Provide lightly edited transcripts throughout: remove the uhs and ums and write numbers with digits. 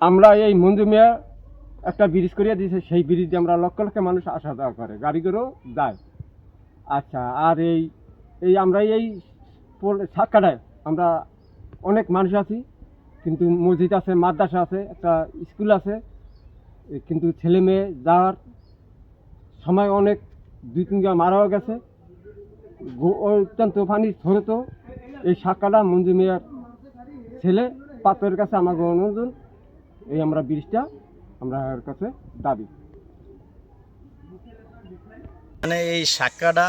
আমরা এই মঞ্জু মিয়া একটা ব্রিজ করিয়ে দিয়েছে, সেই ব্রিজে আমরা লক্ষ লক্ষ মানুষ আসা যাওয়া করে, গাড়ি করেও যায়। আচ্ছা, আর এই আমরা এই সাতকাটায় আমরা অনেক মানুষ আছি, কিন্তু মসজিদ আছে, মাদ্রাসা আছে, একটা স্কুল আছে, কিন্তু ছেলে মেয়ে যাওয়ার সময় অনেক 2-3 জন মারাও গেছে। অত্যন্ত পানি স্রোত। এই সাতকাটা মঞ্জু মিয়ার ছেলে পাথরের কাছে আমাকে অনুরোধ, এই আমরা ব্রিজটা আমরা এর কাছে দাবি। মানে এই সাক্কাটা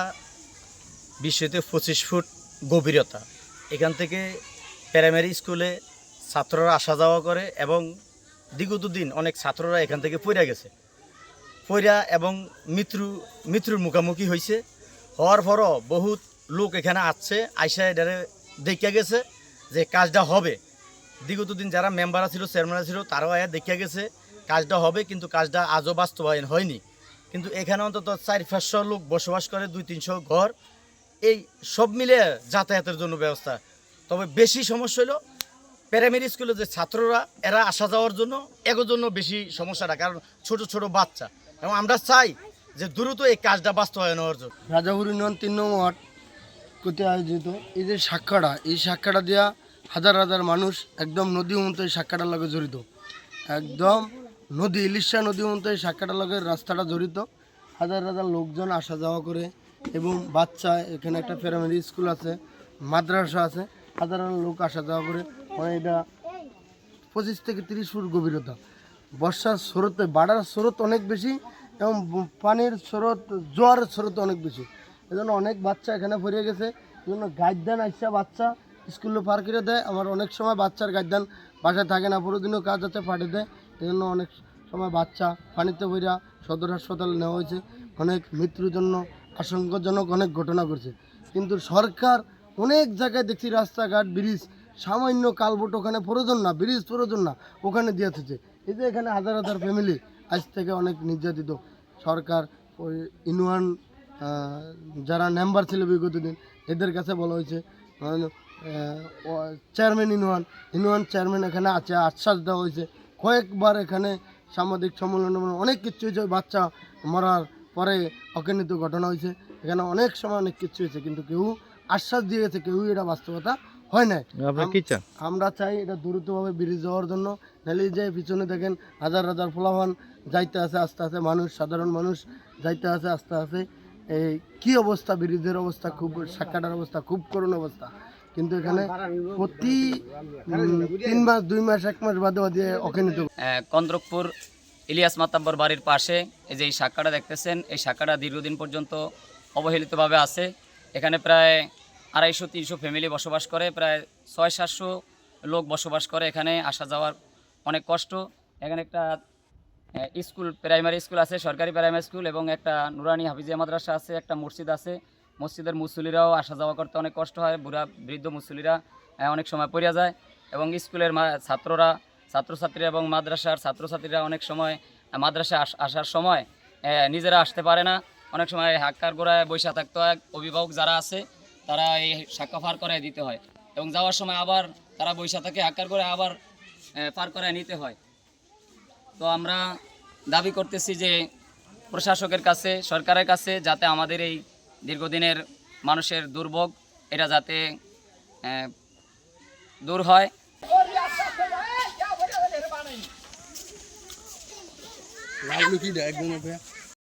বিশ্বতে 25 ফুট গভীরতা। এখান থেকে প্রাইমারি স্কুলে ছাত্ররা আসা যাওয়া করে এবং বিগত দিন অনেক ছাত্ররা এখান থেকে পড়ে গেছে, এবং মৃত্যুর মুখোমুখি হয়েছে। হওয়ার পরও বহুত লোক এখানে আসছে, আইসা এটারে দেখিয়া গেছে যে কাজটা হবে। বিগত দিন যারা মেম্বার ছিল, চেয়ারম্যান ছিল, তারাও দেখিয়া গেছে কাজটা হবে, কিন্তু কাজটা আজও বাস্তবায়ন হয়নি। কিন্তু এখানে অন্তত 400-500 লোক বসবাস করে, 200-300 ঘর, এই সব মিলে যাতায়াতের জন্য ব্যবস্থা। তবে বেশি সমস্যা হলো প্রাইমারি স্কুলে যে ছাত্ররা এরা আসা যাওয়ার জন্য, এগোর জন্য বেশি সমস্যাটা, কারণ ছোট ছোট বাচ্চা। এবং আমরা চাই যে দ্রুত এই কাজটা বাস্তবায়ন হওয়ার জন্য। রাজাপুর ইউনিয়ন 3 নং ওয়ার্ড কর্তৃক আয়োজিত এই যে সাক্ষাটা, এই সাক্ষাটা দেওয়া হাজার হাজার মানুষ একদম নদী মতো এই সাক্ষাটার লগে জড়িত, একদম নদী ইলিশা নদী মতো এই সাক্ষাটার লগে রাস্তাটা জড়িত। হাজার হাজার লোকজন আসা যাওয়া করে এবং বাচ্চা, এখানে একটা প্রাইমারি স্কুল আছে, মাদ্রাসা আছে, হাজার হাজার লোক আসা যাওয়া করে। মানে এটা 25 থেকে 30 ফুট গভীরতা। বর্ষার স্রোতে, বাড়ার স্রোত অনেক বেশি এবং পানির স্রোত, জোয়ারের স্রোত অনেক বেশি। এজন্য অনেক বাচ্চা এখানে পড়ে গেছে। এজন্য গাইডান আসছে, বাচ্চা স্কুলে পার করে দেয়। আমার অনেক সময় বাচ্চার গাইডান বাসায় থাকে না, পুরোদিনও কাজ আছে, পাঠিয়ে দেয়। এজন্য অনেক সময় বাচ্চা পানিতে পড়া সদর হাসপাতালে নেওয়া হয়েছে। অনেক মৃত্যুর জন্য আশঙ্কাজনক অনেক ঘটনা ঘটছে। কিন্তু সরকার অনেক জায়গায় দেখছি রাস্তাঘাট, ব্রিজ, সামান্য কালবোট ওখানে প্রয়োজন না, ব্রিজ প্রয়োজন না, ওখানে দিয়ে থেছে। এই যে এখানে হাজার হাজার ফ্যামিলি আজ থেকে অনেক নির্যাতিত। সরকার ওই ইউনিয়ন যারা মেম্বার ছিল বিগত দিন, এদের কাছে বলা হয়েছে, চেয়ারম্যান ইউনিয়ন চেয়ারম্যান এখানে আছে, আশ্বাস দেওয়া হয়েছে কয়েকবার। এখানে সাংবাদিক সম্মেলন অনেক কিছু হয়েছে, বাচ্চা মরার পরে অকানিত ঘটনা হয়েছে, এখানে অনেক সময় অনেক কিছু হয়েছে, কিন্তু কেউ আশ্বাস দিয়ে গেছে, কেউ এটা বাস্তবতা হয় না। আমরা চাই এটা দ্রুতভাবে ব্রিজ হওয়ার জন্য। নাহলে যে পিছনে দেখেন হাজার হাজার ফলাফান যাইতে আছে আস্তে আস্তে, মানুষ, সাধারণ মানুষ যাইতে আছে আস্তে আস্তে। এই কী অবস্থা, ব্রিজের অবস্থা খুব, সাক্ষাটার অবস্থা খুব করুণ অবস্থা। কিন্তু এখানে প্রতি 3 মাস, 2 মাস, 1 মাস বাদে বাদে অকানিত। কন্দ্রকপুর ইলিয়াস মাতাব্বর বাড়ির পাশে এই যে এই শাখাটা দেখতেছেন, এই শাখাটা দীর্ঘদিন পর্যন্ত অবহেলিতভাবে আছে। এখানে প্রায় 250-300 ফ্যামিলি বসবাস করে, প্রায় 600-700 লোক বসবাস করে। এখানে আসা যাওয়ার অনেক কষ্ট। এখানে একটা স্কুল, প্রাইমারি স্কুল আছে, সরকারি প্রাইমারি স্কুল, এবং একটা নুরানি হাফিজিয়া মাদ্রাসা আছে, একটা মসজিদ আছে। মসজিদের মুসল্লিরাও আসা যাওয়া করতে অনেক কষ্ট হয়, বুড়া বৃদ্ধ মুসল্লিরা অনেক সময় পড়ে যায়। এবং স্কুলের ছাত্রছাত্রীরা এবং মাদ্রাসার ছাত্রছাত্রীরা অনেক সময় মাদ্রাসা আসার সময় নিজেরা আসতে পারে না, অনেক সময় হাক্কার গোড়ায় বৈশা থাকতে হয়। অভিভাবক যারা আছে তারা এই শাখা পার করায় দিতে হয়, এবং যাওয়ার সময় আবার তারা বৈশা থাকে, হাক্কার গোড়ায় আবার পার করায় নিতে হয়। তো আমরা দাবি করতেছি যে প্রশাসকের কাছে, সরকারের কাছে, যাতে আমাদের এই দীর্ঘদিনের মানুষের দুর্ভোগ এটা যাতে দূর হয়।